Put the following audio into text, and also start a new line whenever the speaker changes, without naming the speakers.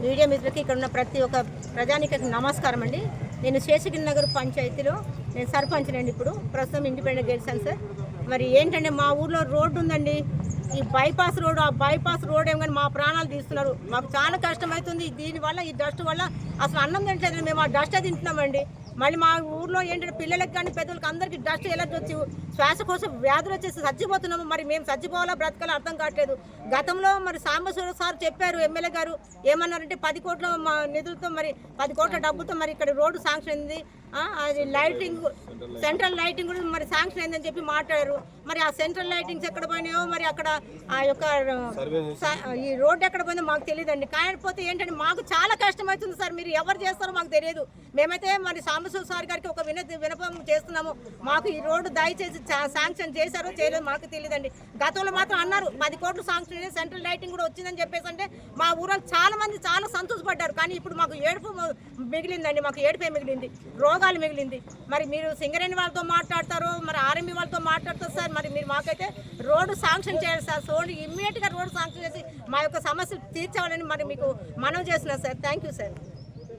Media మిత్రులకి ఇక్కడ ఉన్న ప్రతి ఒక్క ప్రజానికి నమస్కారం అండి. నేను శేషగిరి నగర్ పంచాయతీలో నేను సర్పంచ్నండి. ఇప్పుడు ప్రస్తుతం ఇండిపెండెంట్ గెలిచాను సార్. మరి ఏంటంటే మా ఊర్లో రోడ్డు ఉందండి, ఈ బైపాస్ రోడ్. ఆ బైపాస్ రోడ్ ఏమో కానీ మా ప్రాణాలు తీస్తున్నారు. మాకు చాలా కష్టమవుతుంది దీనివల్ల, ఈ డస్ట్ వల్ల అసలు అన్నం తింటలేదు. మేము ఆ డస్ట్ తింటున్నామండి. మళ్ళీ మా ఊర్లో ఏంటంటే పిల్లలకి కానీ పెద్దలకి అందరికీ డస్ట్ ఎలర్జీ వచ్చి శ్వాసకోశ వ్యాధులు వచ్చేసి చచ్చిపోతున్నాము. మరి మేము చచ్చిపోవాలా బ్రతకాలో అర్థం కావట్లేదు. గతంలో మరి సాంబశివరావు సార్ చెప్పారు, ఎమ్మెల్యే గారు ఏమన్నారంటే 10 కోట్ల నిధులతో మరి 10 కోట్ల డబ్బుతో మరి ఇక్కడ రోడ్డు శాంక్షన్ అయింది, అది లైటింగ్ సెంట్రల్ లైటింగ్ కూడా మరి శాంక్షన్ అయిందని చెప్పి మాట్లాడారు. మరి ఆ సెంట్రల్ లైటింగ్స్ ఎక్కడ పోయినాయో, మరి అక్కడ ఆ యొక్క ఈ రోడ్డు ఎక్కడ పోయిందో మాకు తెలియదండి. కాకపోతే ఏంటంటే మాకు చాలా కష్టమవుతుంది సార్. మీరు ఎవరు చేస్తారో మాకు తెలియదు. మేమైతే మరి సాంబశివరావు సార్ గారికి ఒక వినపం చేస్తున్నాము. మాకు ఈ రోడ్డు దయచేసి శాంక్షన్ చేశారో చేయలేదు మాకు తెలియదండి. గతంలో మాత్రం అన్నారు 10 కోట్లు శాంక్షన్ అయ్యి సెంట్రల్ లైటింగ్ కూడా వచ్చిందని చెప్పేసి అంటే మా ఊళ్ళో చాలా మంది చాలా సంతోషపడ్డారు. కానీ ఇప్పుడు మాకు ఏడుపు మిగిలిందండి, మాకు ఏడుపే మిగిలింది, రోగాలు మిగిలింది. మరి మీరు సింగరేణి వాళ్ళతో మాట్లాడతారు, మరి ఆర్ఎంబీ వాళ్ళతో మాట్లాడతారు సార్. మరి మీరు మాకైతే రోడ్డు శాంక్షన్ చేయాలి సార్. సో ఇమ్మీడియట్గా రోడ్డు శాంక్షన్ చేసి మా యొక్క సమస్యలు తీర్చాలని మరి మీకు మనవి చేస్తున్నారు సార్. Thank you sir.